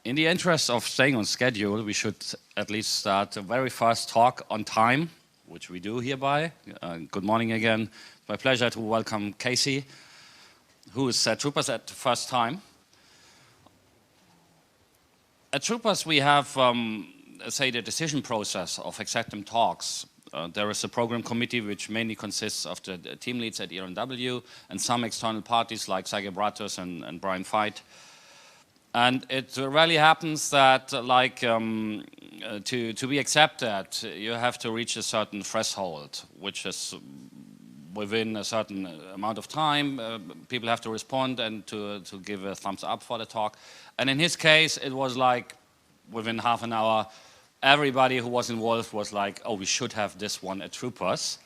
In the interest of staying on schedule, we should at least start the very first talk on time, which we do hereby. Good morning again. It's my pleasure to welcome Casey, who is at Troopers at the first time. At Troopers, we have, say, the decision process of executive talks. There is a program committee which mainly consists of the team leads at EMW and some external parties like Sergei Bratus and Brian Veit. And it really happens that, like, to be accepted, you have to reach a certain threshold, which is within a certain amount of time. People have to respond and to give a thumbs up for the talk. And in his case, it was like within half an hour, everybody who was involved was like, oh, we should have this one at Troopers.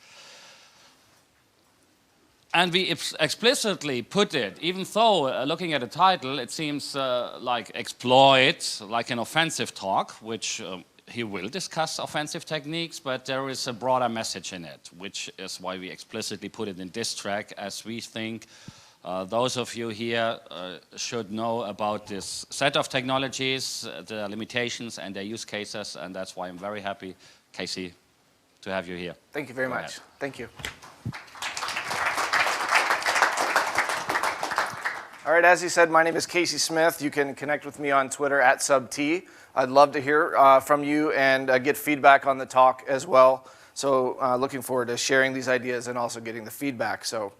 And we explicitly put it, even though looking at the title, it seems like exploit, like an offensive talk, which he will discuss offensive techniques, but there is a broader message in it, which is why we explicitly put it in this track, as we think those of you here should know about this set of technologies, the limitations and their use cases, and that's why I'm very happy, Casey, to have you here. Thank you very much. Thank you. All right, as you said, my name is Casey Smith. You can connect with me on Twitter at @subT. I'd love to hear from you and get feedback on the talk as well. So looking forward to sharing these ideas and also getting the feedback. So,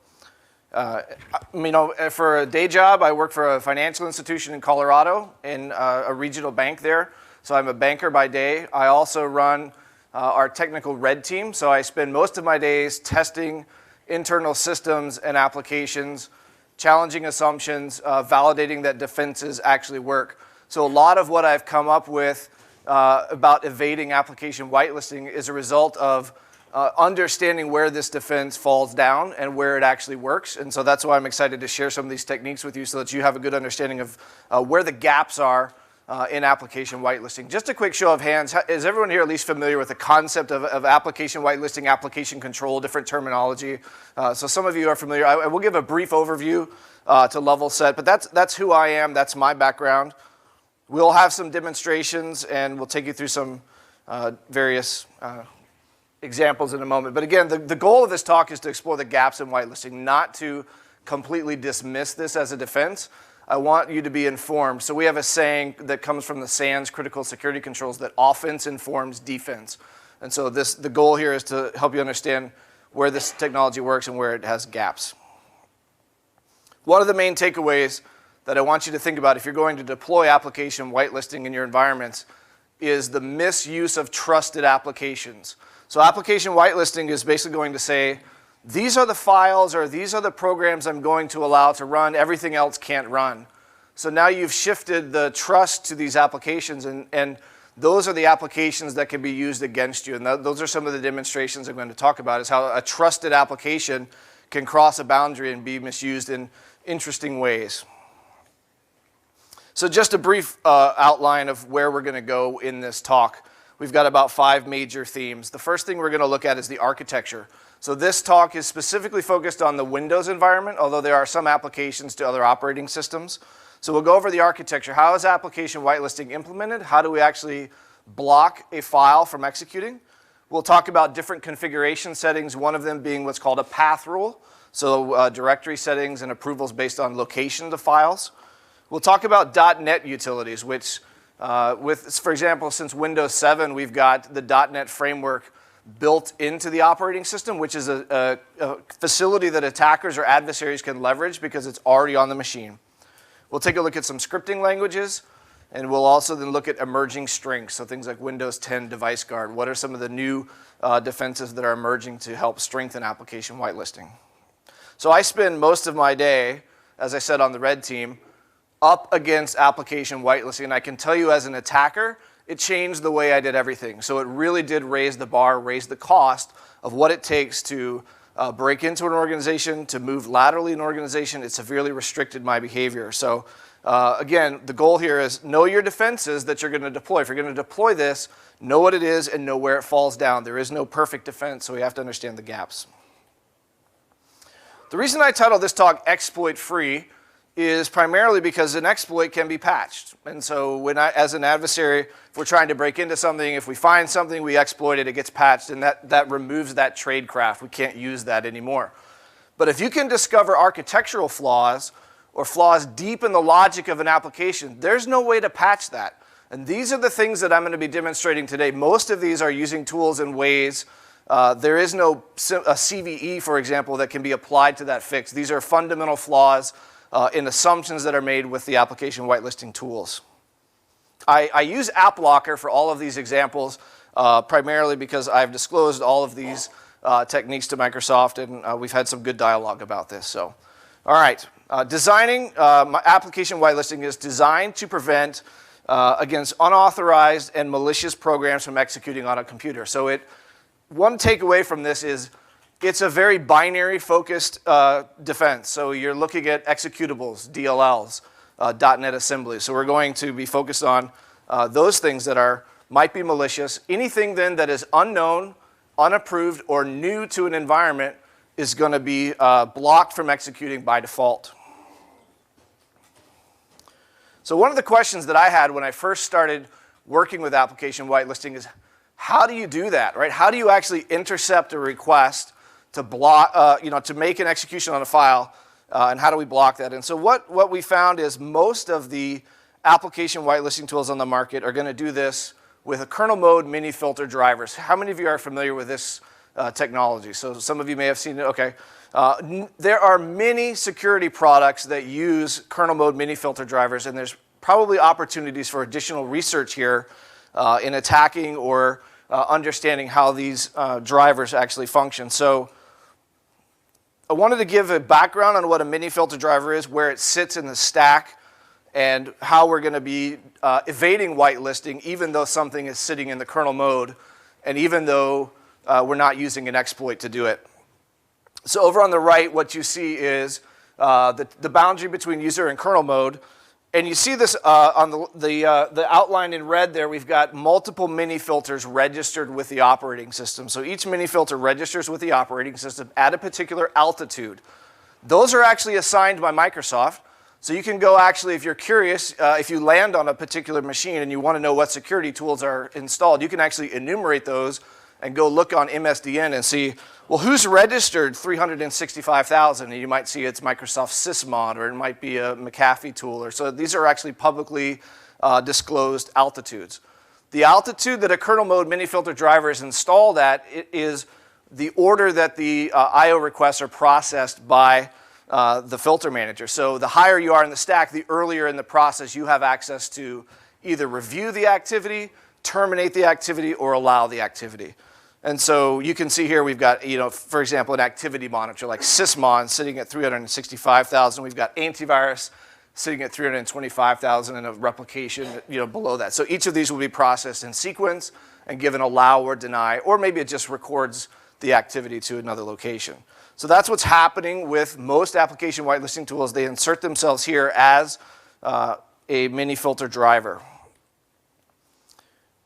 you know, for a day job, I work for a financial institution in Colorado in a regional bank there. So I'm a banker by day. I also run our technical red team. So I spend most of my days testing internal systems and applications, challenging assumptions, validating that defenses actually work. So a lot of what I've come up with about evading application whitelisting is a result of understanding where this defense falls down and where it actually works. And so that's why I'm excited to share some of these techniques with you so that you have a good understanding of where the gaps are in application whitelisting. Just a quick show of hands. Is everyone here at least familiar with the concept of application whitelisting, application control, different terminology? So some of you are familiar. I will give a brief overview to level set, but that's who I am. That's my background. We'll have some demonstrations, and we'll take you through some various examples in a moment. But again, the goal of this talk is to explore the gaps in whitelisting, not to completely dismiss this as a defense. I want you to be informed. So we have a saying that comes from the SANS critical security controls that offense informs defense. And so the goal here is to help you understand where this technology works and where it has gaps. One of the main takeaways that I want you to think about if you're going to deploy application whitelisting in your environments is the misuse of trusted applications. So application whitelisting is basically going to say, these are the files or these are the programs I'm going to allow to run, everything else can't run. So now you've shifted the trust to these applications, and those are the applications that can be used against you. And those are some of the demonstrations I'm going to talk about, is how a trusted application can cross a boundary and be misused in interesting ways. So just a brief outline of where we're going to go in this talk. We've got about 5 major themes. The first thing we're going to look at is the architecture. So this talk is specifically focused on the Windows environment, although there are some applications to other operating systems. So we'll go over the architecture. How is application whitelisting implemented? How do we actually block a file from executing? We'll talk about different configuration settings, one of them being what's called a path rule. So directory settings and approvals based on location of files. We'll talk about .NET utilities, which for example, since Windows 7, we've got the .NET framework built into the operating system, which is a facility that attackers or adversaries can leverage because it's already on the machine. We'll take a look at some scripting languages, and we'll also then look at emerging strengths, so things like Windows 10 Device Guard. What are some of the new defenses that are emerging to help strengthen application whitelisting? So I spend most of my day, as I said, on the red team, up against application whitelisting, and I can tell you as an attacker, it changed the way I did everything. So it really did raise the bar, raise the cost of what it takes to break into an organization, to move laterally in an organization. It severely restricted my behavior. So again, the goal here is know your defenses that you're going to deploy. If you're going to deploy this, know what it is and know where it falls down. There is no perfect defense, so we have to understand the gaps. The reason I titled this talk Exploit Free is primarily because an exploit can be patched. And so when as an adversary, if we're trying to break into something, if we find something, we exploit it, it gets patched, and that removes that tradecraft. We can't use that anymore. But if you can discover architectural flaws or flaws deep in the logic of an application, there's no way to patch that. And these are the things that I'm going to be demonstrating today. Most of these are using tools in ways. There is no a CVE, for example, that can be applied to that fix. These are fundamental flaws in assumptions that are made with the application whitelisting tools. I use AppLocker for all of these examples, primarily because I've disclosed all of these techniques to Microsoft, and we've had some good dialogue about this. So, all right, designing my application whitelisting is designed to prevent against unauthorized and malicious programs from executing on a computer. So one takeaway from this is it's a very binary-focused defense. So you're looking at executables, DLLs, .NET assembly. So we're going to be focused on those things that might be malicious. Anything then that is unknown, unapproved, or new to an environment is going to be blocked from executing by default. So one of the questions that I had when I first started working with application whitelisting is, how do you do that, right? How do you actually intercept a request to block, to make an execution on a file, and how do we block that? And so what we found is most of the application whitelisting tools on the market are going to do this with a kernel mode mini filter drivers. How many of you are familiar with this technology? So some of you may have seen it. Okay. There are many security products that use kernel mode mini filter drivers, and there's probably opportunities for additional research here in attacking or understanding how these drivers actually function. So I wanted to give a background on what a mini filter driver is, where it sits in the stack, and how we're going to be evading whitelisting even though something is sitting in the kernel mode, and even though we're not using an exploit to do it. So over on the right, what you see is the boundary between user and kernel mode. And you see this on the outline in red there. We've got multiple mini filters registered with the operating system. So each mini filter registers with the operating system at a particular altitude. Those are actually assigned by Microsoft. So you can go actually, if you're curious, if you land on a particular machine and you want to know what security tools are installed, you can actually enumerate those and go look on MSDN and see, well, who's registered 365,000? And you might see it's Microsoft Sysmod, or it might be a McAfee tool. Or so these are actually publicly disclosed altitudes. The altitude that a kernel mode mini filter driver is installed at is the order that the I/O requests are processed by the filter manager. So the higher you are in the stack, the earlier in the process you have access to either review the activity, terminate the activity, or allow the activity. And so you can see here we've got, for example, an activity monitor like Sysmon sitting at 365,000. We've got antivirus sitting at 325,000 and a replication below that. So each of these will be processed in sequence and given allow or deny, or maybe it just records the activity to another location. So that's what's happening with most application whitelisting tools. They insert themselves here as a mini filter driver.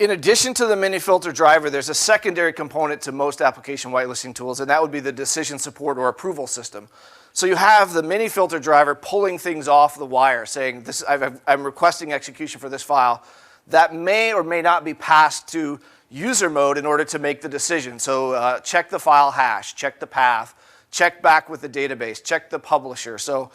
In addition to the mini filter driver, there's a secondary component to most application whitelisting tools, and that would be the decision support or approval system. So you have the mini filter driver pulling things off the wire, saying, I'm requesting execution for this file. That may or may not be passed to user mode in order to make the decision. So check the file hash, check the path, check back with the database, check the publisher. So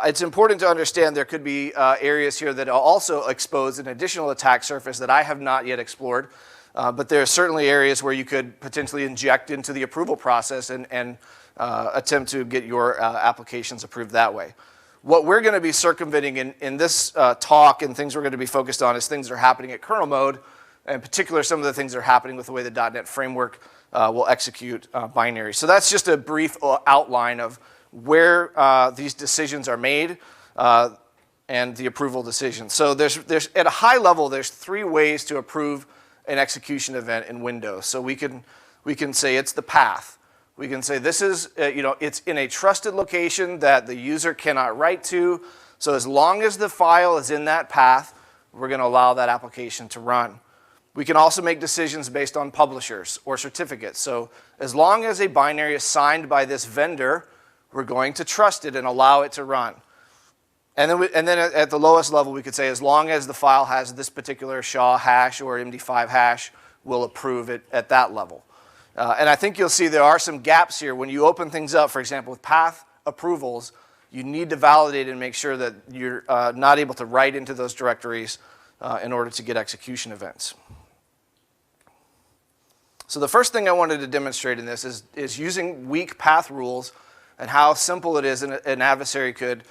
it's important to understand there could be areas here that also expose an additional attack surface that I have not yet explored. But there are certainly areas where you could potentially inject into the approval process and attempt to get your applications approved that way. What we're going to be circumventing in this talk and things we're going to be focused on is things that are happening at kernel mode, in particular some of the things that are happening with the way the .NET framework will execute binary. So that's just a brief outline of where these decisions are made and the approval decisions. So there's at a high level, there's 3 ways to approve an execution event in Windows. So we can say it's the path. We can say this is, it's in a trusted location that the user cannot write to. So as long as the file is in that path, we're going to allow that application to run. We can also make decisions based on publishers or certificates. So as long as a binary is signed by this vendor, we're going to trust it and allow it to run. And then at the lowest level, we could say as long as the file has this particular SHA hash or MD5 hash, we'll approve it at that level. And I think you'll see there are some gaps here. When you open things up, for example, with path approvals, you need to validate and make sure that you're not able to write into those directories in order to get execution events. So the first thing I wanted to demonstrate in this is using weak path rules and how simple it is an adversary could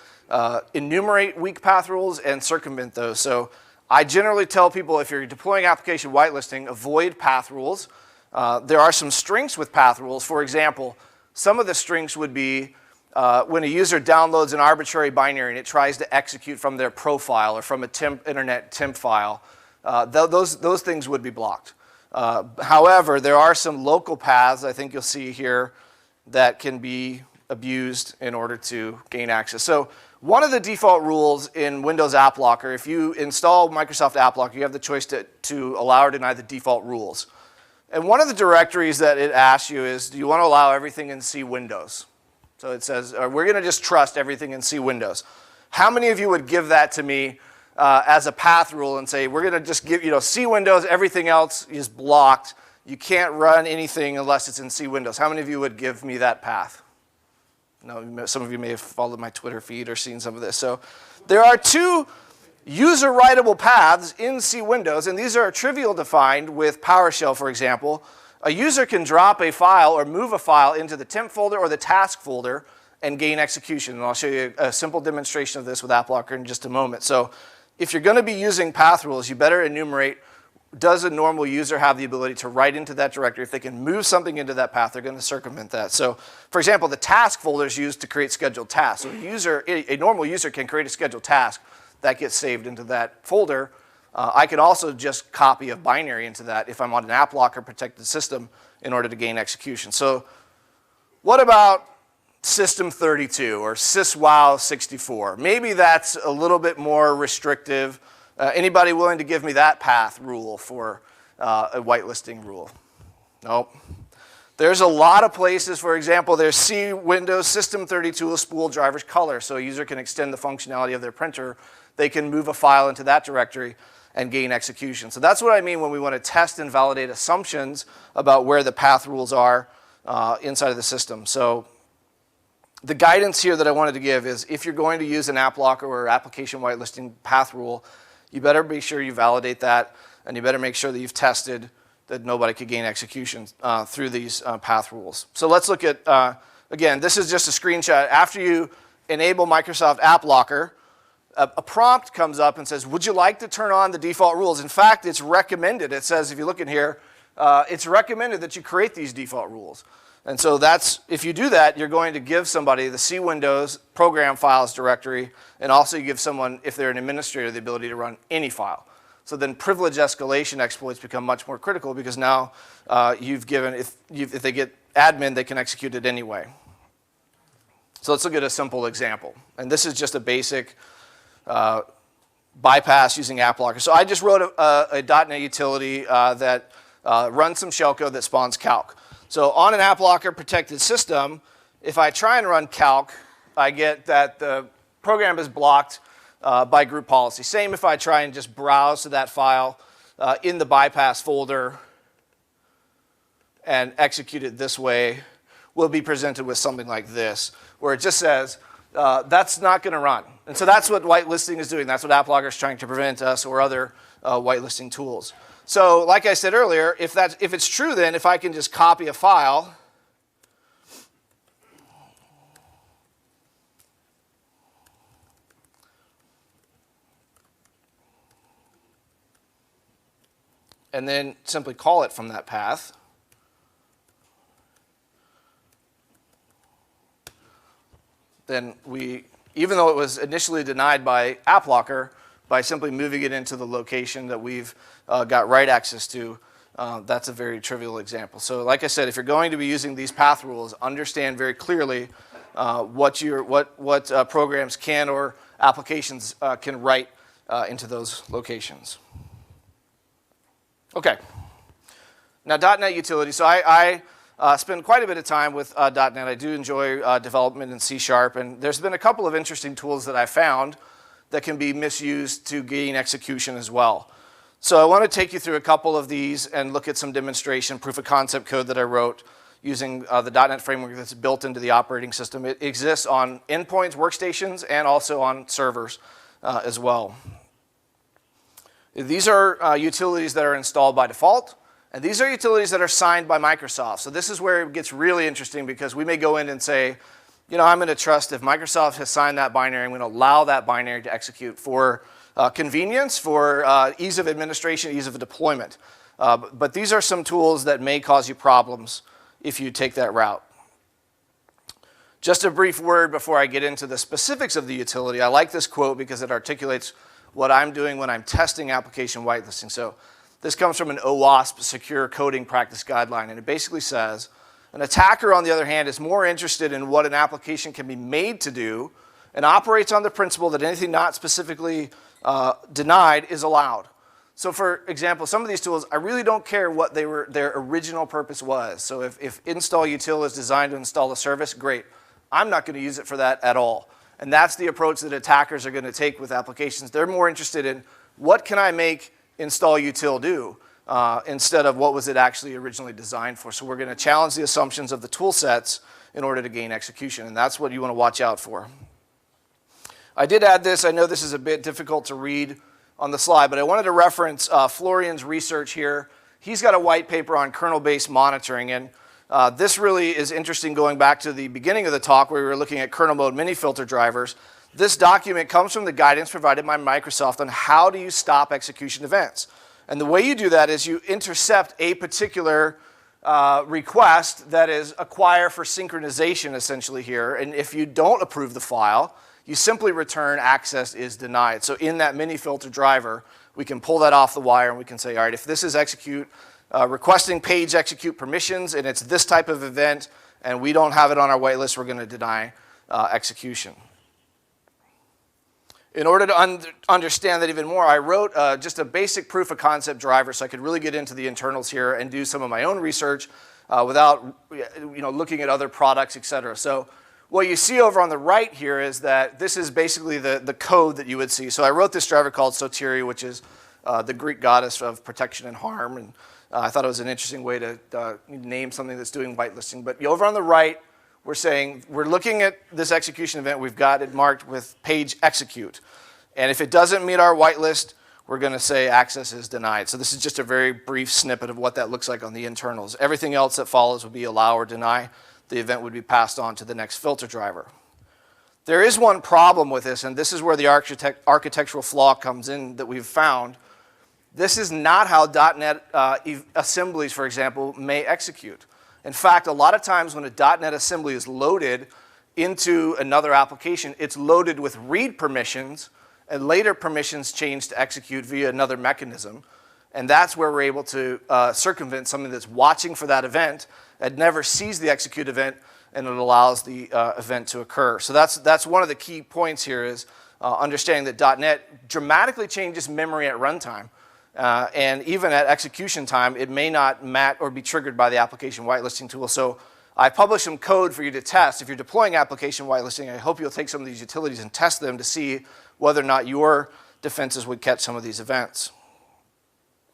enumerate weak path rules and circumvent those. So I generally tell people if you're deploying application whitelisting, avoid path rules. There are some strengths with path rules. For example, some of the strengths would be when a user downloads an arbitrary binary and it tries to execute from their profile or from a internet temp file, those things would be blocked. However, there are some local paths, I think you'll see here, that can be abused in order to gain access. So one of the default rules in Windows App Locker, if you install Microsoft App Locker, you have the choice to allow or deny the default rules. And one of the directories that it asks you is, do you want to allow everything in C Windows? So it says, we're going to just trust everything in C Windows. How many of you would give that to me as a path rule and say, we're going to just give, C Windows, everything else is blocked. You can't run anything unless it's in C Windows. How many of you would give me that path? No, some of you may have followed my Twitter feed or seen some of this. So there are two user-writable paths in C Windows, and these are trivial defined with PowerShell, for example. A user can drop a file or move a file into the temp folder or the task folder and gain execution. And I'll show you a simple demonstration of this with AppLocker in just a moment. So if you're going to be using path rules, you better enumerate, does a normal user have the ability to write into that directory? If they can move something into that path, they're going to circumvent that. So for example, the task folder is used to create scheduled tasks. So a normal user can create a scheduled task that gets saved into that folder. I could also just copy a binary into that if I'm on an AppLocker protected system in order to gain execution. So what about System32 or syswow64? Maybe that's a little bit more restrictive. Anybody willing to give me that path rule for a whitelisting rule? Nope. There's a lot of places, for example, there's C Windows System32 will spool driver's color, so a user can extend the functionality of their printer. They can move a file into that directory and gain execution. So that's what I mean when we want to test and validate assumptions about where the path rules are inside of the system. So the guidance here that I wanted to give is if you're going to use an app locker or application whitelisting path rule, you better be sure you validate that, and you better make sure that you've tested that nobody could gain execution through these path rules. So let's look at, again, this is just a screenshot. After you enable Microsoft App Locker, a prompt comes up and says, would you like to turn on the default rules? In fact, it's recommended. It says, if you look in here, it's recommended that you create these default rules. And so that's, if you do that, you're going to give somebody the C Windows program files directory, and also you give someone, if they're an administrator, the ability to run any file. So then privilege escalation exploits become much more critical because now you've given, if they get admin, they can execute it anyway. So let's look at a simple example. And this is just a basic bypass using AppLocker. So I just wrote a .NET utility that runs some shellcode that spawns calc. So on an AppLocker protected system, if I try and run calc, I get that the program is blocked by group policy. Same if I try and just browse to that file in the bypass folder and execute it this way, we'll be presented with something like this, where it just says, that's not going to run. And so that's what whitelisting is doing. That's what AppLocker is trying to prevent us or other whitelisting tools. So like I said earlier, if it's true then, if I can just copy a file, and then simply call it from that path, then even though it was initially denied by AppLocker, by simply moving it into the location that we've got write access to, that's a very trivial example. So like I said, if you're going to be using these path rules, understand very clearly what programs can or applications can write into those locations. Okay. Now .NET utility. So I spend quite a bit of time with .NET. I do enjoy development in C#, and there's been a couple of interesting tools that I found that can be misused to gain execution as well. So I want to take you through a couple of these and look at some demonstration proof of concept code that I wrote using the .NET framework that's built into the operating system. It exists on endpoints, workstations, and also on servers as well. These are utilities that are installed by default, and these are utilities that are signed by Microsoft. So this is where it gets really interesting, because we may go in and say, you know, I'm going to trust if Microsoft has signed that binary, I'm going to allow that binary to execute for convenience, for ease of administration, ease of deployment. But these are some tools that may cause you problems if you take that route. Just a brief word before I get into the specifics of the utility. I like this quote because it articulates what I'm doing when I'm testing application whitelisting. So this comes from an OWASP secure coding practice guideline, and it basically says, an attacker, on the other hand, is more interested in what an application can be made to do and operates on the principle that anything not specifically denied is allowed. So for example, some of these tools, I really don't care what their original purpose was. So if install util is designed to install a service, great. I'm not going to use it for that at all. And that's the approach that attackers are going to take with applications. They're more interested in what can I make install util do instead of what was it actually originally designed for. So we're going to challenge the assumptions of the tool sets in order to gain execution. And that's what you want to watch out for. I did add this. I know this is a bit difficult to read on the slide, but I wanted to reference Florian's research here. He's got a white paper on kernel-based monitoring, and this really is interesting going back to the beginning of the talk where we were looking at kernel mode mini filter drivers. This document comes from the guidance provided by Microsoft on how do you stop execution events. And the way you do that is you intercept a particular request that is acquire for synchronization essentially here, and if you don't approve the file, you simply return access is denied. So in that mini filter driver, we can pull that off the wire and we can say, all right, if this is execute, requesting page execute permissions, and it's this type of event, and we don't have it on our whitelist, we're going to deny execution. In order to understand that even more, I wrote just a basic proof of concept driver so I could really get into the internals here and do some of my own research without looking at other products, et cetera. So what you see over on the right here is that this is basically the code that you would see. So I wrote this driver called Sotiri, which is the Greek goddess of protection and harm. And I thought it was an interesting way to name something that's doing whitelisting. But over on the right, we're saying we're looking at this execution event. We've got it marked with page execute. And if it doesn't meet our whitelist, we're going to say access is denied. So this is just a very brief snippet of what that looks like on the internals. Everything else that follows would be allow or deny. The event would be passed on to the next filter driver. There is one problem with this, and this is where the architectural flaw comes in that we've found. This is not how .NET assemblies, for example, may execute. In fact, a lot of times when a .NET assembly is loaded into another application, it's loaded with read permissions, and later permissions change to execute via another mechanism. And that's where we're able to circumvent something that's watching for that event and never sees the execute event, and it allows the event to occur. So that's one of the key points here is understanding that .NET dramatically changes memory at runtime. And even at execution time, it may not match or be triggered by the application whitelisting tool. So I published some code for you to test. If you're deploying application whitelisting, I hope you'll take some of these utilities and test them to see whether or not your defenses would catch some of these events.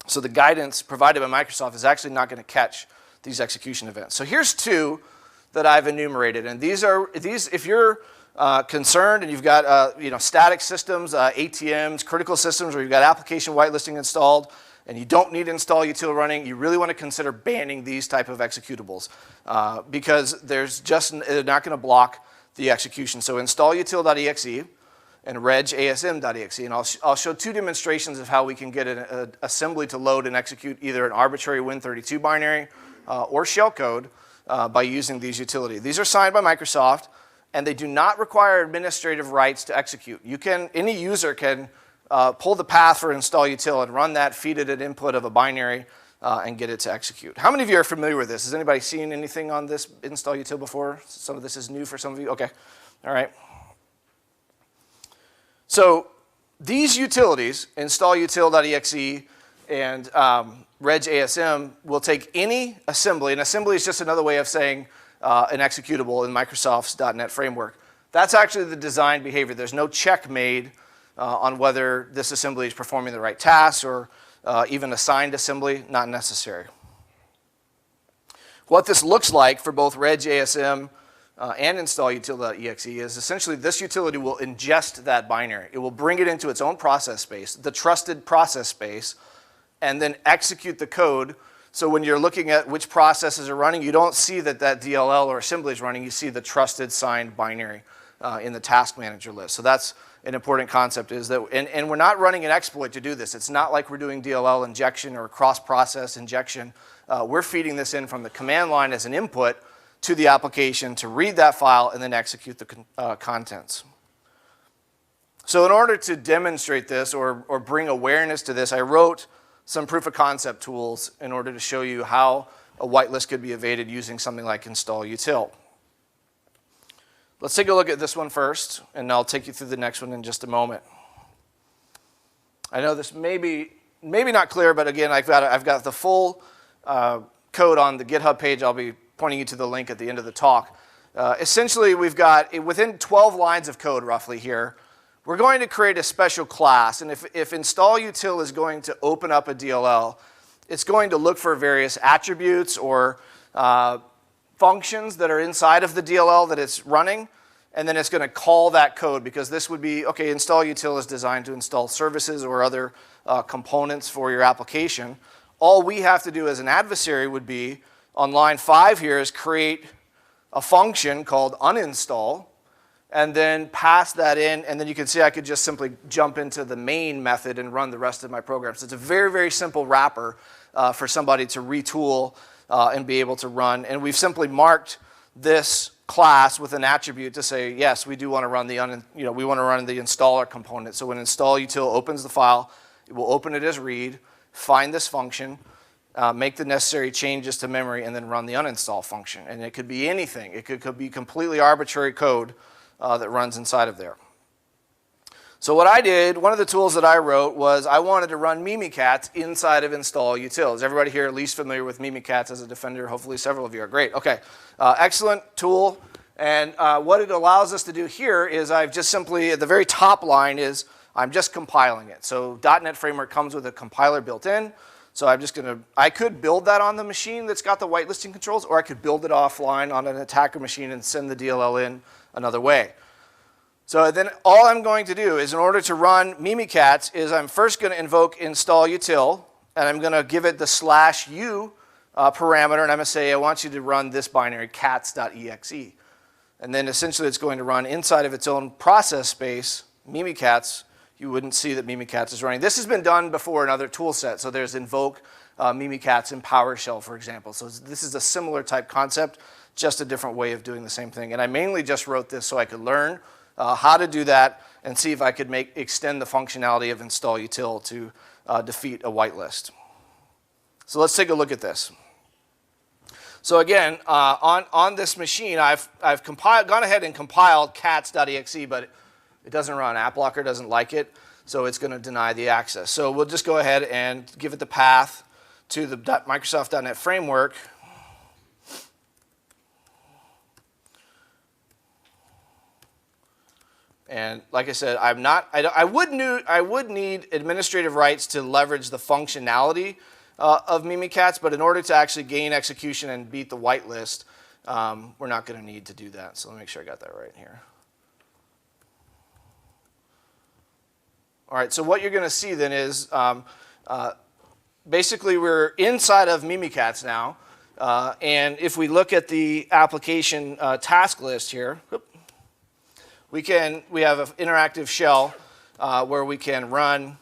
So the guidance provided by Microsoft is actually not going to catch these execution events. So here's two that I've enumerated, and these if you're concerned and you've got static systems, ATMs, critical systems, or you've got application whitelisting installed, and you don't need install util running, you really want to consider banning these type of executables because they're not going to block the execution. So install util.exe and regasm.exe, and I'll show two demonstrations of how we can get an assembly to load and execute either an arbitrary Win32 binary or shellcode by using these utilities. These are signed by Microsoft, and they do not require administrative rights to execute. Any user can pull the path for install util and run that, feed it an input of a binary, and get it to execute. How many of you are familiar with this? Has anybody seen anything on this install util before? Some of this is new for some of you. Okay, all right. So these utilities, install util.exe and regasm, will take any assembly. An assembly is just another way of saying an executable in Microsoft's .NET framework. That's actually the design behavior. There's no check made on whether this assembly is performing the right tasks or even assigned assembly, not necessary. What this looks like for both regasm and install-util.exe is essentially this utility will ingest that binary. It will bring it into its own process space, the trusted process space, and then execute the code. So when you're looking at which processes are running, you don't see that DLL or assembly is running. You see the trusted signed binary in the task manager list. So that's an important concept, is that, and we're not running an exploit to do this. It's not like we're doing DLL injection or cross-process injection. We're feeding this in from the command line as an input to the application to read that file and then execute the contents. So in order to demonstrate this or bring awareness to this, I wrote some proof of concept tools in order to show you how a whitelist could be evaded using something like install-util. Let's take a look at this one first, and I'll take you through the next one in just a moment. I know this may be not clear, but again, I've got the full code on the GitHub page. I'll be pointing you to the link at the end of the talk. Essentially, we've got, within 12 lines of code roughly here, we're going to create a special class. And if install-util is going to open up a DLL, it's going to look for various attributes or functions that are inside of the DLL that it's running, and then it's going to call that code, because this would be, okay, install-util is designed to install services or other components for your application. All we have to do as an adversary would be, on line 5 here, is create a function called uninstall, and then pass that in, and then you can see I could just simply jump into the main method and run the rest of my program. So it's a very, very simple wrapper for somebody to retool and be able to run. And we've simply marked this class with an attribute to say, yes, we do want to run we want to run the installer component. So when install-util opens the file, it will open it as read, find this function, make the necessary changes to memory, and then run the uninstall function. And it could be anything. It could be completely arbitrary code that runs inside of there. So what I did, one of the tools that I wrote was I wanted to run Mimikatz inside of install-util. Is everybody here at least familiar with Mimikatz as a defender? Hopefully several of you are. Great. Okay. Excellent tool. And what it allows us to do here is I've just simply, at the very top line is I'm just compiling it. So .NET Framework comes with a compiler built in. So I'm just going to, I could build that on the machine that's got the whitelisting controls, or I could build it offline on an attacker machine and send the DLL in another way. So then all I'm going to do is, in order to run Mimikatz, is I'm first going to invoke install-util, and I'm going to give it the /u parameter, and I'm going to say I want you to run this binary, cats.exe. And then essentially it's going to run inside of its own process space, Mimikatz. You wouldn't see that Mimikatz is running. This has been done before in other tool sets. So there's invoke Mimikatz in PowerShell, for example. So this is a similar type concept, just a different way of doing the same thing. And I mainly just wrote this so I could learn how to do that and see if I could extend the functionality of install-util to defeat a whitelist. So let's take a look at this. So again, on this machine, I've gone ahead and compiled cats.exe, but it doesn't run. AppLocker doesn't like it, so it's going to deny the access. So we'll just go ahead and give it the path to the Microsoft.NET Framework. And like I said, I would need administrative rights to leverage the functionality of Mimikatz, but in order to actually gain execution and beat the whitelist, we're not going to need to do that. So let me make sure I got that right here. All right, so what you're going to see then is basically we're inside of Mimikatz now, and if we look at the application task list here, we have an interactive shell where we can run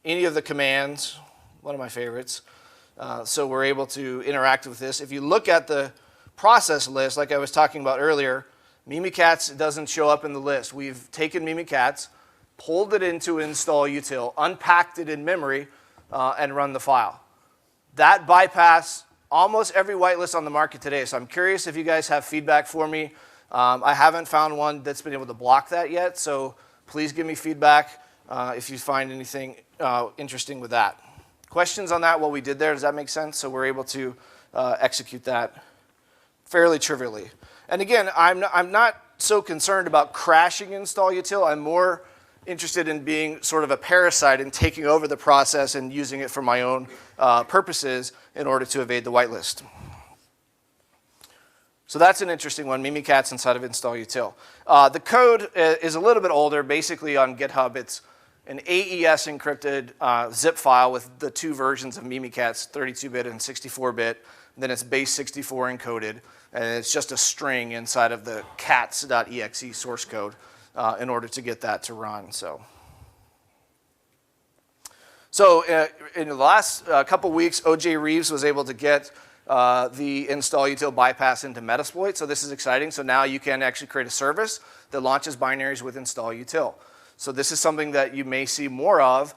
any of the commands, one of my favorites. So we're able to interact with this. If you look at the process list, like I was talking about earlier, Mimikatz doesn't show up in the list. We've taken Mimikatz, pulled it into install-util, unpacked it in memory, and run the file. That bypassed almost every whitelist on the market today. So I'm curious if you guys have feedback for me. I haven't found one that's been able to block that yet, so please give me feedback if you find anything interesting with that. Questions on that, what we did there, does that make sense? So we're able to execute that fairly trivially. And again, I'm not so concerned about crashing install-util. I'm more interested in being sort of a parasite and taking over the process and using it for my own purposes in order to evade the whitelist. So that's an interesting one, Mimikatz inside of install util. The code is a little bit older. Basically on GitHub, it's an AES encrypted zip file with the two versions of Mimikatz, 32-bit and 64-bit. Then it's base 64 encoded, and it's just a string inside of the cats.exe source code in order to get that to run. So in the last couple weeks, OJ Reeves was able to get the install util bypass into Metasploit. So this is exciting. So now you can actually create a service that launches binaries with install util. So this is something that you may see more of.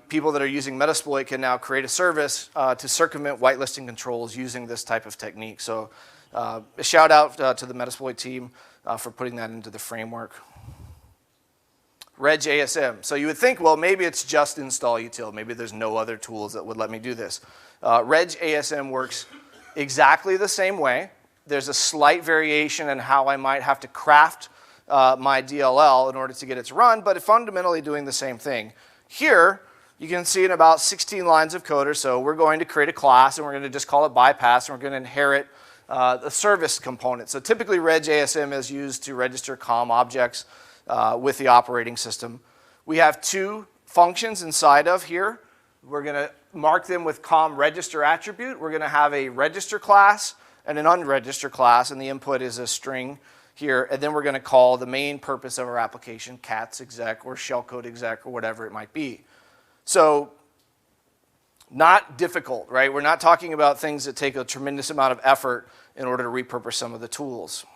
People that are using Metasploit can now create a service to circumvent whitelisting controls using this type of technique. So a shout out to the Metasploit team for putting that into the framework. Regasm. So you would think, well, maybe it's just install util. Maybe there's no other tools that would let me do this. Regasm works exactly the same way. There's a slight variation in how I might have to craft my DLL in order to get it to run, but it's fundamentally doing the same thing. Here, you can see in about 16 lines of code or so, we're going to create a class, and we're going to just call it bypass, and we're going to inherit the service component. So typically, Regasm is used to register COM objects with the operating system. We have two functions inside of here. We're going to mark them with COM register attribute. We're going to have a register class and an unregister class, and the input is a string here. And then we're going to call the main purpose of our application, cats exec or shellcode exec or whatever it might be. So not difficult, right? We're not talking about things that take a tremendous amount of effort in order to repurpose some of the tools.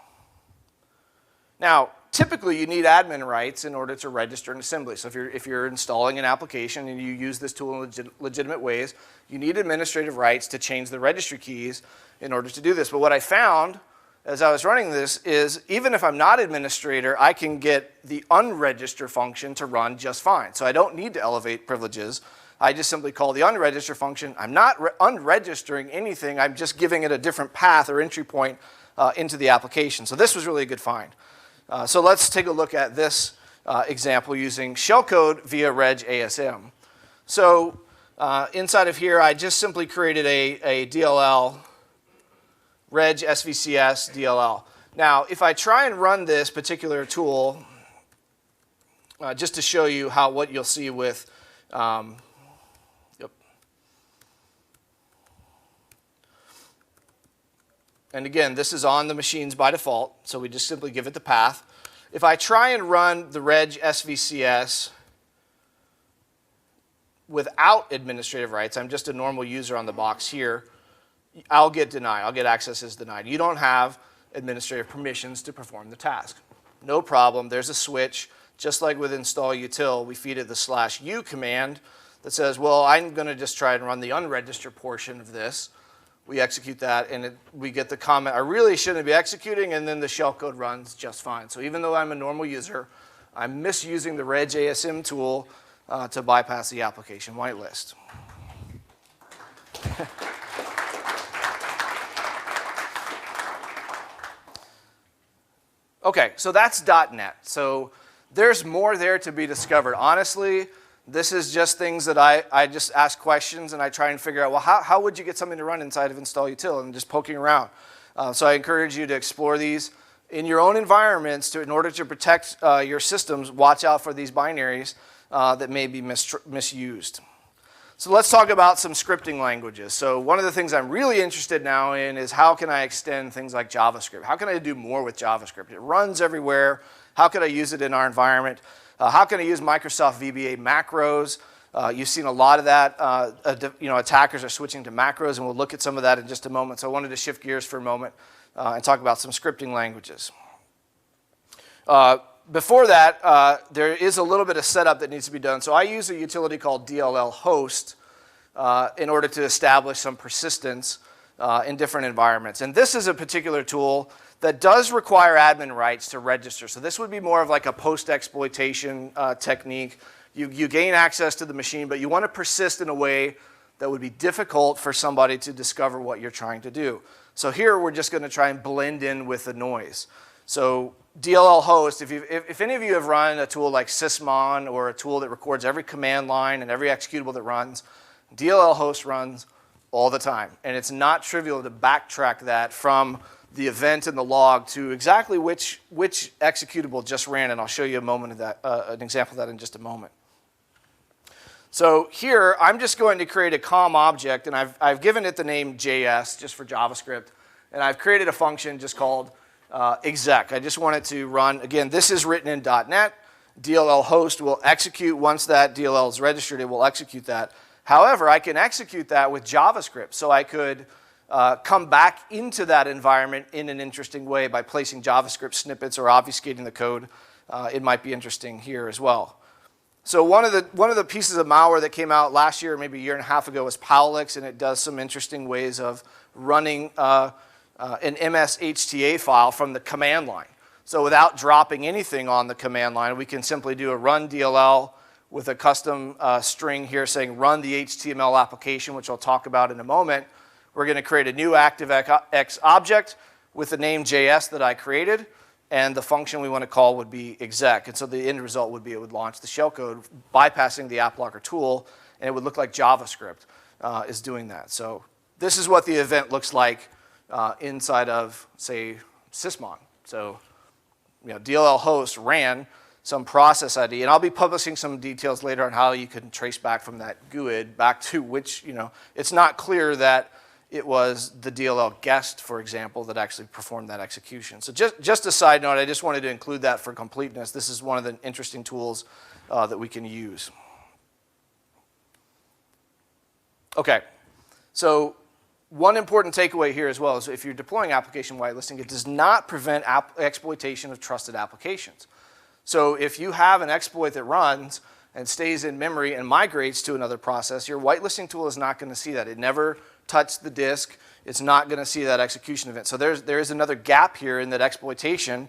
Now, typically you need admin rights in order to register an assembly. So if you're installing an application and you use this tool in legitimate ways, you need administrative rights to change the registry keys in order to do this. But what I found as I was running this is even if I'm not administrator, I can get the unregister function to run just fine. So I don't need to elevate privileges. I just simply call the unregister function. I'm not unregistering anything. I'm just giving it a different path or entry point into the application. So this was really a good find. So let's take a look at this example using shellcode via Regasm. So inside of here, I just simply created a DLL, reg svcs DLL. Now, if I try and run this particular tool, just to show you what you'll see with, and again, this is on the machines by default, so we just simply give it the path. If I try and run the reg svcs without administrative rights, I'm just a normal user on the box here, I'll get denied. I'll get access as denied. You don't have administrative permissions to perform the task. No problem. There's a switch. Just like with install util, we feed it the /u command that says, well, I'm going to just try and run the unregistered portion of this. We execute that, and we get the comment, I really shouldn't be executing, and then the shellcode runs just fine. So even though I'm a normal user, I'm misusing the Regasm tool to bypass the application whitelist. Okay, so that's .NET. So there's more there to be discovered. Honestly, this is just things that I just ask questions and I try and figure out, well, how would you get something to run inside of install util, and just poking around. So I encourage you to explore these in your own environments in order to protect your systems. Watch out for these binaries that may be misused. So let's talk about some scripting languages. So one of the things I'm really interested now in is how can I extend things like JavaScript? How can I do more with JavaScript? It runs everywhere. How can I use it in our environment? How can I use Microsoft VBA macros? You've seen a lot of that. Attackers are switching to macros, and we'll look at some of that in just a moment. So I wanted to shift gears for a moment and talk about some scripting languages. Before that, there is a little bit of setup that needs to be done. So I use a utility called DLL host in order to establish some persistence in different environments. And this is a particular tool that does require admin rights to register. So this would be more of like a post-exploitation technique. You gain access to the machine, but you want to persist in a way that would be difficult for somebody to discover what you're trying to do. So here we're just going to try and blend in with the noise. So DLL host, if any of you have run a tool like sysmon or a tool that records every command line and every executable that runs, DLL host runs all the time. And it's not trivial to backtrack that from the event and the log to exactly which executable just ran. And I'll show you a moment of that, an example of that in just a moment. So here, I'm just going to create a COM object, and I've given it the name JS just for JavaScript. And I've created a function just called exec. I just want it to run. Again, this is written in .NET. DLL host will execute once that DLL is registered. It will execute that. However, I can execute that with JavaScript. So I could come back into that environment in an interesting way by placing JavaScript snippets or obfuscating the code. It might be interesting here as well. So one of the pieces of malware that came out last year, maybe a year and a half ago, was Powlix, and it does some interesting ways of running an MSHTA file from the command line. So without dropping anything on the command line, we can simply do a run DLL with a custom string here saying run the HTML application, which I'll talk about in a moment. We're going to create a new ActiveX object with the name JS that I created, and the function we want to call would be exec. And so the end result would be it would launch the shellcode bypassing the app locker tool, and it would look like JavaScript is doing that. So this is what the event looks like inside of, say, sysmon. So, DLL host ran some process ID, and I'll be publishing some details later on how you can trace back from that GUID back to which, it's not clear that it was the DLL guest, for example, that actually performed that execution. So just a side note, I just wanted to include that for completeness. This is one of the interesting tools that we can use. Okay, so one important takeaway here as well is if you're deploying application whitelisting, it does not prevent exploitation of trusted applications. So if you have an exploit that runs and stays in memory and migrates to another process, your whitelisting tool is not going to see that. It never touched the disk. It's not going to see that execution event. So there is another gap here in that exploitation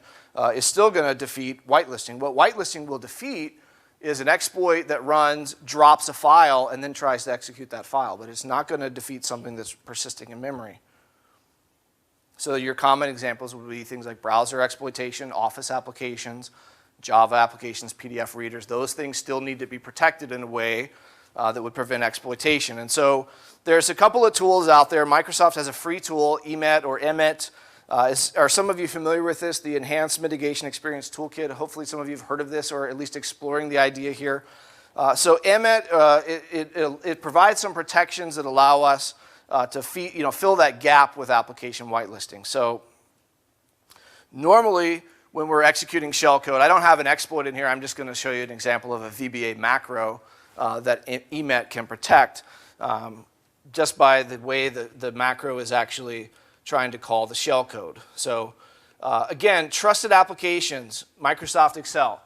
is still going to defeat whitelisting. What whitelisting will defeat is an exploit that runs, drops a file, and then tries to execute that file. But it's not going to defeat something that's persisting in memory. So your common examples would be things like browser exploitation, Office applications, Java applications, PDF readers. Those things still need to be protected in a way that would prevent exploitation. And so there's a couple of tools out there. Microsoft has a free tool, EMET or EMET. Are some of you familiar with this, the Enhanced Mitigation Experience Toolkit? Hopefully some of you have heard of this or at least exploring the idea here. So EMET, it provides some protections that allow us to fill that gap with application whitelisting. So normally when we're executing shellcode, I don't have an exploit in here. I'm just going to show you an example of a VBA macro that EMET can protect just by the way the macro is actually trying to call the shellcode. So again, trusted applications, Microsoft Excel.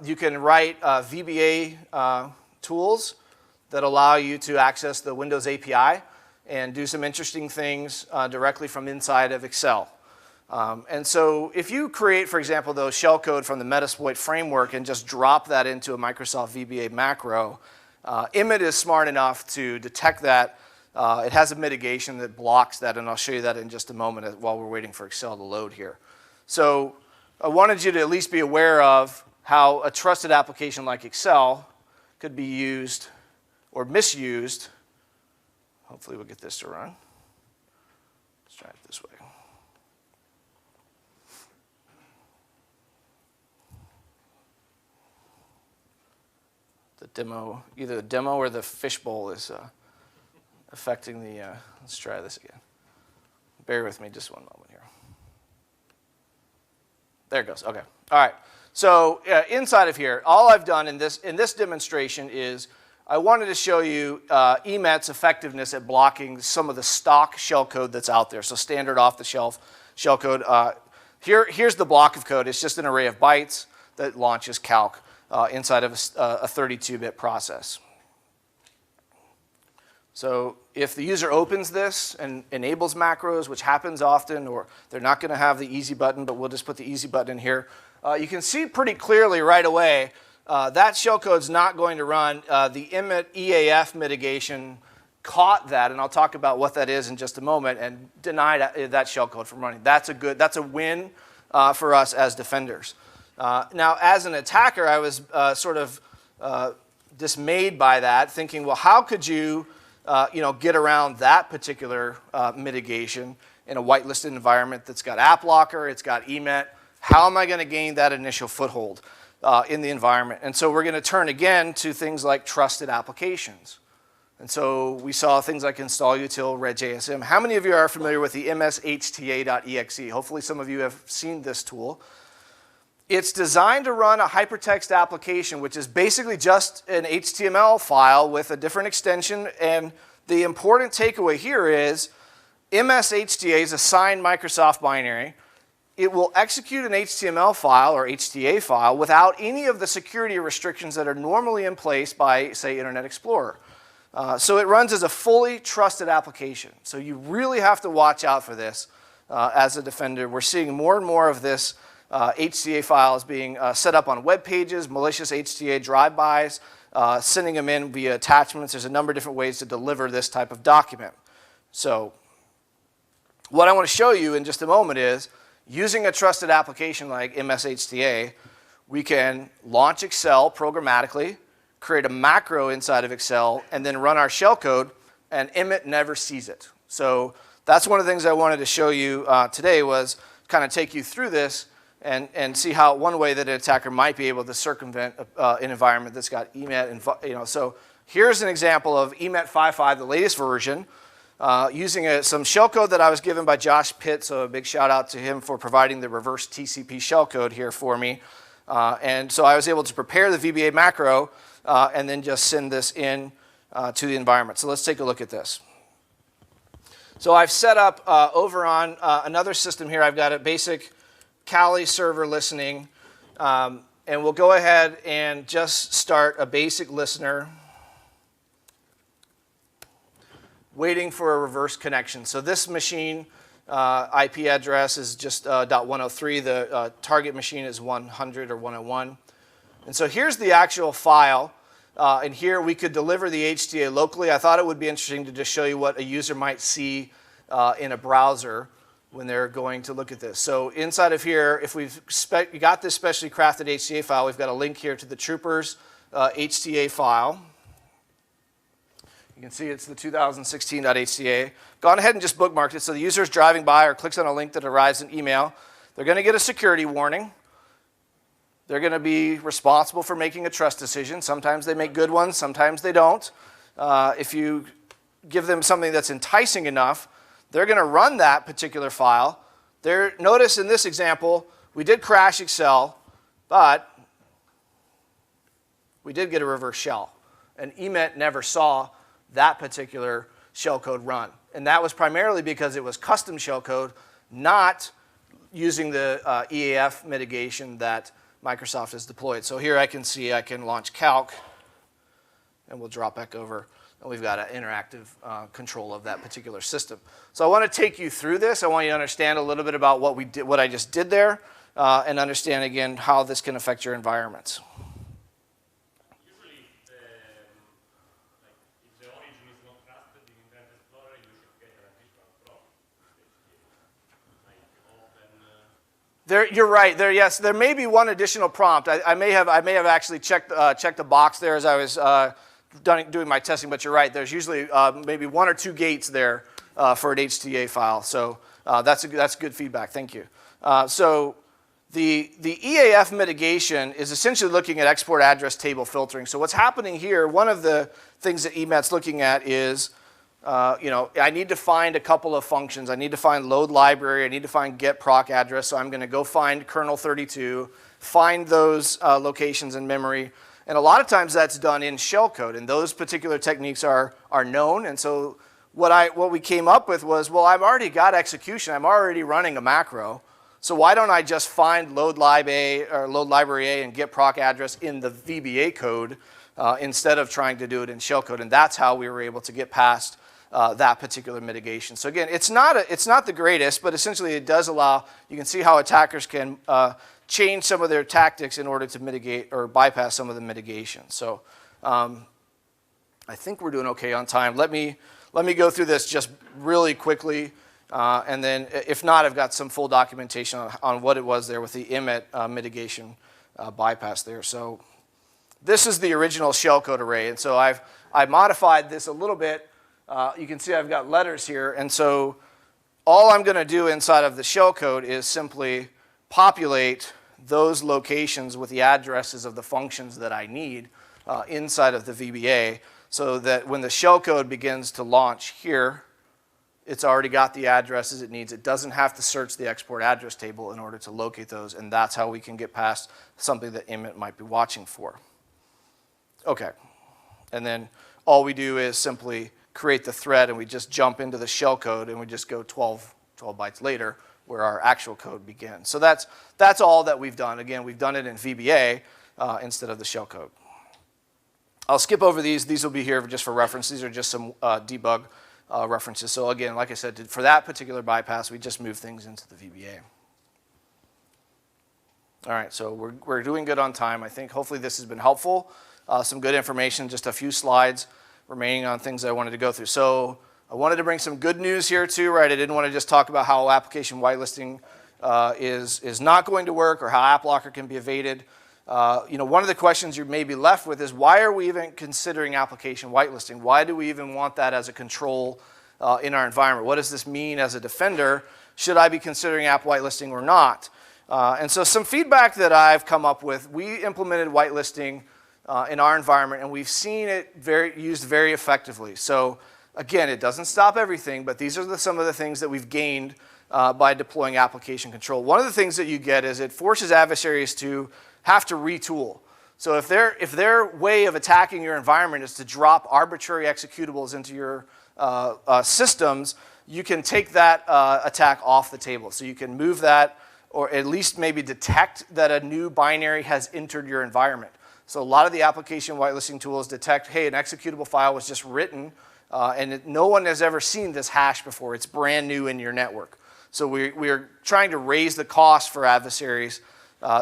You can write VBA tools that allow you to access the Windows API and do some interesting things directly from inside of Excel. And so if you create, for example, those shellcode from the Metasploit framework and just drop that into a Microsoft VBA macro, EMET is smart enough to detect that. It has a mitigation that blocks that, and I'll show you that in just a moment while we're waiting for Excel to load here. So I wanted you to at least be aware of how a trusted application like Excel could be used or misused. Hopefully we'll get this to run. Let's try it this way. The demo, either the demo or the fishbowl is affecting the, let's try this again. Bear with me just one moment here. There it goes, okay. All right, so inside of here, all I've done in this demonstration is I wanted to show you EMET's effectiveness at blocking some of the stock shellcode that's out there, so standard off-the-shelf shellcode. Here's the block of code. It's just an array of bytes that launches calc inside of a 32-bit process. So if the user opens this and enables macros, which happens often, or they're not going to have the easy button, but we'll just put the easy button in here, you can see pretty clearly right away that shellcode's not going to run. The EMET EAF mitigation caught that, and I'll talk about what that is in just a moment, and denied that shellcode from running. That's a win for us as defenders. Now, as an attacker, I was sort of dismayed by that, thinking, well, how could you, get around that particular mitigation in a whitelisted environment that's got app locker, it's got EMET? How am I going to gain that initial foothold in the environment? And so we're going to turn again to things like trusted applications. And so we saw things like install util Regasm. How many of you are familiar with the mshta.exe? Hopefully some of you have seen this tool. It's designed to run a hypertext application, which is basically just an HTML file with a different extension. And the important takeaway here is mshta is a signed Microsoft binary. It will execute an HTML file or HTA file without any of the security restrictions that are normally in place by, say, Internet Explorer. So it runs as a fully trusted application. So you really have to watch out for this as a defender. We're seeing more and more of this HTA files being set up on web pages, malicious HTA drive-bys, sending them in via attachments. There's a number of different ways to deliver this type of document. So what I want to show you in just a moment is, using a trusted application like mshta, we can launch Excel programmatically, create a macro inside of Excel, and then run our shellcode, and EMET never sees it. So that's one of the things I wanted to show you today, was kind of take you through this and see how one way that an attacker might be able to circumvent an environment that's got EMET. And, so here's an example of EMET 5.5, the latest version, using some shellcode that I was given by Josh Pitt. So a big shout out to him for providing the reverse TCP shellcode here for me. And so I was able to prepare the VBA macro and then just send this in to the environment. So let's take a look at this. So I've set up over on another system here. I've got a basic Kali server listening. And we'll go ahead and just start a basic listener, waiting for a reverse connection. So this machine IP address is just .103. The target machine is 100 or 101. And so here's the actual file. And here we could deliver the HTA locally. I thought it would be interesting to just show you what a user might see in a browser when they're going to look at this. So inside of here, if we've got this specially crafted HTA file, we've got a link here to the Troopers HTA file. You can see it's the 2016.HTA. Gone ahead and just bookmarked it. So the user's driving by or clicks on a link that arrives in email. They're going to get a security warning. They're going to be responsible for making a trust decision. Sometimes they make good ones, sometimes they don't. If you give them something that's enticing enough, they're going to run that particular file. Notice in this example, we did crash Excel, but we did get a reverse shell. And EMET never saw that particular shellcode run. And that was primarily because it was custom shellcode, not using the EAF mitigation that Microsoft has deployed. So here I can see I can launch calc, and we'll drop back over, and we've got an interactive control of that particular system. So I want to take you through this. I want you to understand a little bit about what we did, what I just did there, and understand again how this can affect your environments. Usually, if the origin is not trusted in Internet Explorer, you should get an additional prompt. You're right. Yes, there may be one additional prompt. I may have actually checked the box there as I was doing my testing. But you're right. There's usually maybe one or two gates there for an HTA file. So that's good feedback. Thank you. So the EAF mitigation is essentially looking at export address table filtering. So what's happening here? One of the things that EMET's looking at is I need to find a couple of functions. I need to find load library. I need to find get proc address. So I'm going to go find kernel 32, find those locations in memory. And a lot of times that's done in shellcode. And those particular techniques are known. And so what we came up with was, well, I've already got execution. I'm already running a macro. So why don't I just find load lib A or load library A and get proc address in the VBA code instead of trying to do it in shellcode? And that's how we were able to get past that particular mitigation. So again, it's not the greatest, but essentially it does allow, you can see how attackers can change some of their tactics in order to mitigate or bypass some of the mitigation. So I think we're doing okay on time. Let me go through this just really quickly. And then if not, I've got some full documentation on what it was there with the EMET mitigation bypass there. So this is the original shellcode array. And so I modified this a little bit. You can see I've got letters here. And so all I'm going to do inside of the shellcode is simply populate those locations with the addresses of the functions that I need inside of the VBA, so that when the shellcode begins to launch here, it's already got the addresses it needs. It doesn't have to search the export address table in order to locate those, and that's how we can get past something that EMET might be watching for. Okay, and then all we do is simply create the thread, and we just jump into the shellcode, and we just go 12 bytes later, where our actual code begins. So that's all that we've done. Again, we've done it in VBA instead of the shellcode. I'll skip over these. These will be here just for reference. These are just some debug references. So again, like I said, for that particular bypass, we just move things into the VBA. All right, so we're doing good on time. I think hopefully this has been helpful. Some good information, just a few slides remaining on things I wanted to go through. So I wanted to bring some good news here too, right? I didn't want to just talk about how application whitelisting is not going to work, or how app locker can be evaded. One of the questions you may be left with is, why are we even considering application whitelisting? Why do we even want that as a control in our environment? What does this mean as a defender? Should I be considering app whitelisting or not? And so some feedback that I've come up with, we implemented whitelisting in our environment, and we've seen it used very effectively. So again, it doesn't stop everything, but these are some of the things that we've gained by deploying application control. One of the things that you get is it forces adversaries to have to retool. So if their way of attacking your environment is to drop arbitrary executables into your systems, you can take that attack off the table. So you can move that, or at least maybe detect that a new binary has entered your environment. So a lot of the application whitelisting tools detect, hey, an executable file was just written, and no one has ever seen this hash before. It's brand new in your network. So we're trying to raise the cost for adversaries.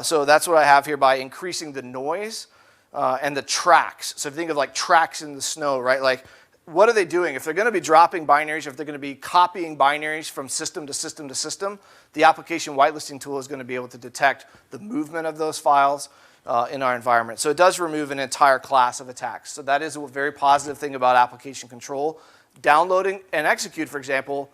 So that's what I have here by increasing the noise and the tracks. So if you think of like tracks in the snow, right? Like, what are they doing? If they're going to be dropping binaries, if they're going to be copying binaries from system to system to system, the application whitelisting tool is going to be able to detect the movement of those files in our environment. So it does remove an entire class of attacks. So that is a very positive thing about application control. Downloading and execute, for example,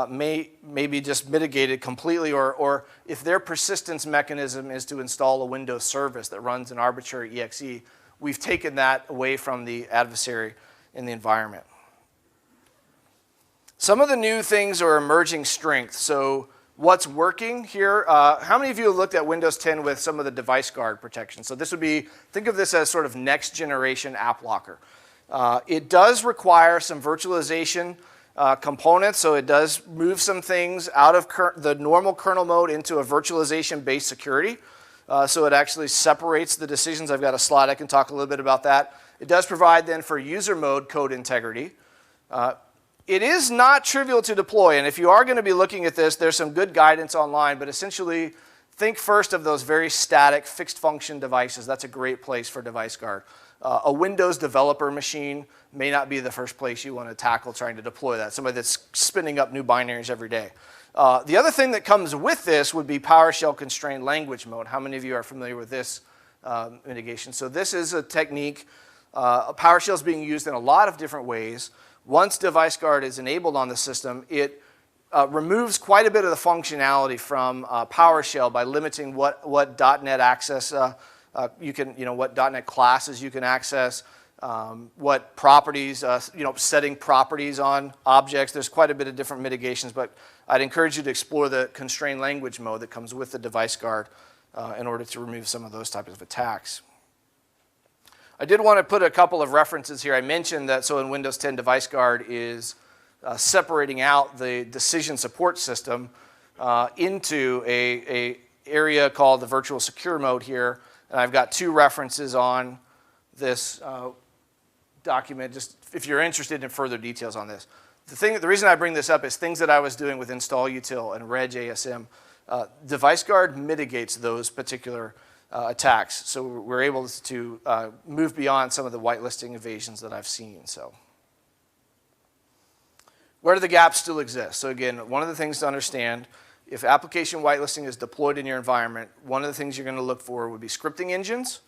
may be just mitigated completely, or if their persistence mechanism is to install a Windows service that runs an arbitrary exe, we've taken that away from the adversary in the environment. Some of the new things are emerging strengths. So what's working here, how many of you have looked at Windows 10 with some of the device guard protection? So this would be, think of this as sort of next generation app locker. It does require some virtualization components, so it does move some things out of the normal kernel mode into a virtualization-based security. So it actually separates the decisions. I've got a slide I can talk a little bit about that. It does provide then for user mode code integrity. It is not trivial to deploy, and if you are going to be looking at this, there's some good guidance online, but essentially think first of those very static fixed function devices. That's a great place for device guard. A Windows developer machine may not be the first place you want to tackle trying to deploy that, somebody that's spinning up new binaries every day. The other thing that comes with this would be PowerShell constrained language mode. How many of you are familiar with this mitigation? So this is a technique. PowerShell is being used in a lot of different ways. Once device guard is enabled on the system, it removes quite a bit of the functionality from PowerShell by limiting what .NET access you can, what .NET classes you can access, what properties, setting properties on objects. There's quite a bit of different mitigations, but I'd encourage you to explore the constrained language mode that comes with the device guard in order to remove some of those types of attacks. I did want to put a couple of references here. I mentioned that, so in Windows 10, device guard is separating out the decision support system into a area called the virtual secure mode here. And I've got two references on this document, just if you're interested in further details on this. The reason I bring this up is things that I was doing with install util and regasm. Device guard mitigates those particular attacks. So we're able to move beyond some of the whitelisting evasions that I've seen. So, Where do the gaps still exist? So again, one of the things to understand, if application whitelisting is deployed in your environment, one of the things you're going to look for would be scripting engines,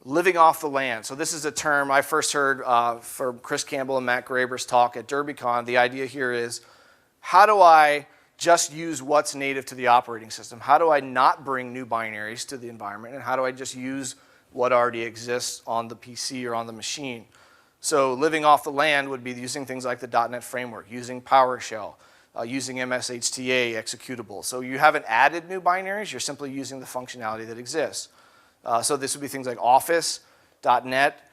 living off the land. So this is a term I first heard from Chris Campbell and Matt Graber's talk at DerbyCon. The idea here is, how do I just use what's native to the operating system? How do I not bring new binaries to the environment? And how do I just use what already exists on the PC or on the machine? So living off the land would be using things like the .NET framework, using PowerShell, using MSHTA executable. So you haven't added new binaries, you're simply using the functionality that exists. So this would be things like Office, .NET,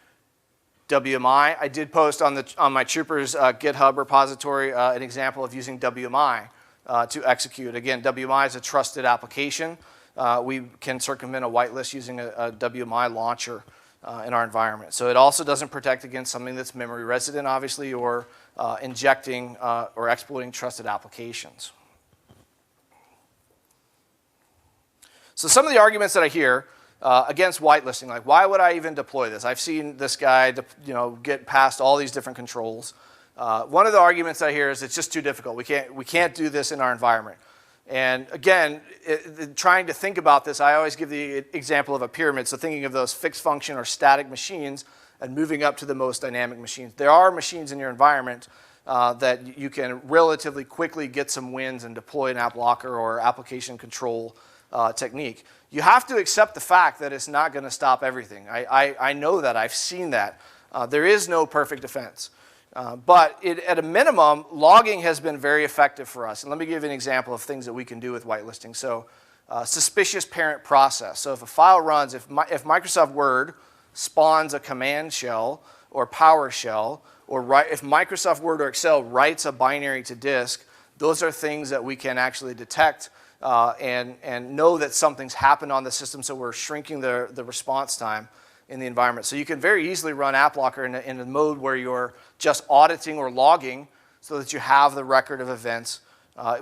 WMI. I did post on my Troopers GitHub repository an example of using WMI to execute. Again, WMI is a trusted application. We can circumvent a whitelist using a WMI launcher in our environment. So it also doesn't protect against something that's memory resident, obviously, or injecting or exploiting trusted applications. So some of the arguments that I hear against whitelisting, like why would I even deploy this? I've seen this guy get past all these different controls. One of the arguments I hear is it's just too difficult. We can't do this in our environment. And again, trying to think about this, I always give the example of a pyramid. So thinking of those fixed function or static machines and moving up to the most dynamic machines. There are machines in your environment that you can relatively quickly get some wins and deploy an app locker or application control technique. You have to accept the fact that it's not going to stop everything. I know that. I've seen that. There is no perfect defense. But at a minimum, logging has been very effective for us. And let me give you an example of things that we can do with whitelisting. So suspicious parent process. So if a file runs, if Microsoft Word spawns a command shell or PowerShell, or if Microsoft Word or Excel writes a binary to disk, those are things that we can actually detect and know that something's happened on the system, so we're shrinking the response time in the environment. So you can very easily run AppLocker in a mode where you're just auditing or logging so that you have the record of events,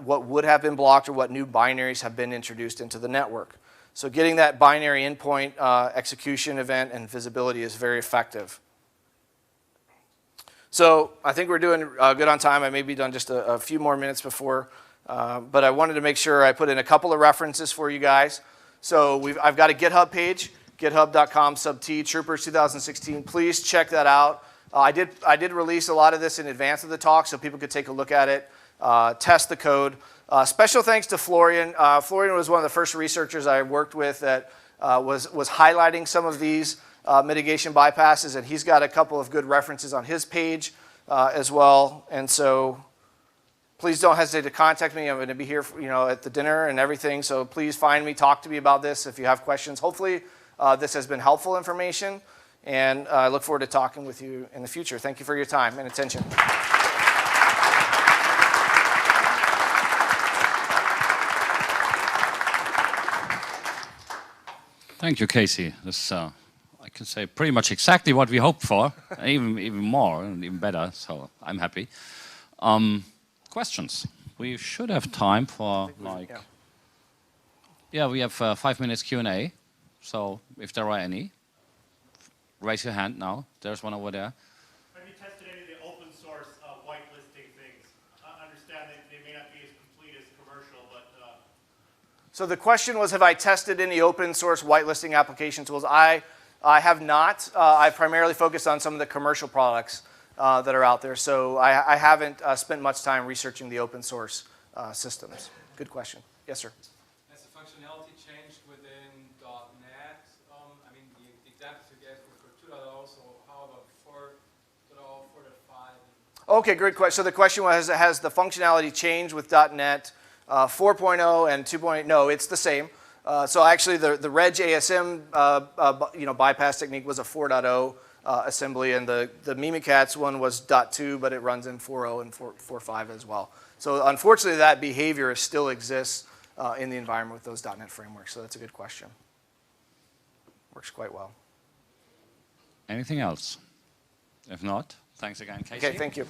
what would have been blocked or what new binaries have been introduced into the network. So getting that binary endpoint execution event and visibility is very effective. So I think we're doing good on time. I may be done just a few more minutes before, but I wanted to make sure I put in a couple of references for you guys. So I've got a GitHub page, github.com/T, Troopers 2016. Please check that out. I did release a lot of this in advance of the talk so people could take a look at it, test the code. Special thanks to Florian. Florian was one of the first researchers I worked with that was highlighting some of these mitigation bypasses, and he's got a couple of good references on his page as well. And so please don't hesitate to contact me. I'm going to be here at the dinner and everything, so please find me, talk to me about this if you have questions. Hopefully this has been helpful information, and I look forward to talking with you in the future. Thank you for your time and attention. Thank you, Casey. This, I can say pretty much exactly what we hoped for, even more, and even better, so I'm happy. Questions? We should have time for, like... Yeah, we have 5 minutes Q&A, so if there are any, raise your hand now. There's one over there. Have you tested any of the open source whitelisting things? I understand that they may not be as complete as commercial, but... So the question was, have I tested any open source whitelisting application tools? I have not. I primarily focused on some of the commercial products that are out there. So I haven't spent much time researching the open source systems. Good question. Yes, sir. Has the functionality changed within .NET? I mean, the examples you gave for 2.0, so how about 4.0, 4.5? Okay, great question. So the question was, has the functionality changed with .NET 4.0 and 2.0? No, it's the same. So actually, the Reg ASM bypass technique was a 4.0 assembly, and the Mimikatz one was .2, but it runs in 4.0 and 4.5 as well. So unfortunately, that behavior still exists in the environment with those .NET frameworks. So that's a good question. Works quite well. Anything else? If not, thanks again, Casey. Okay, thank you.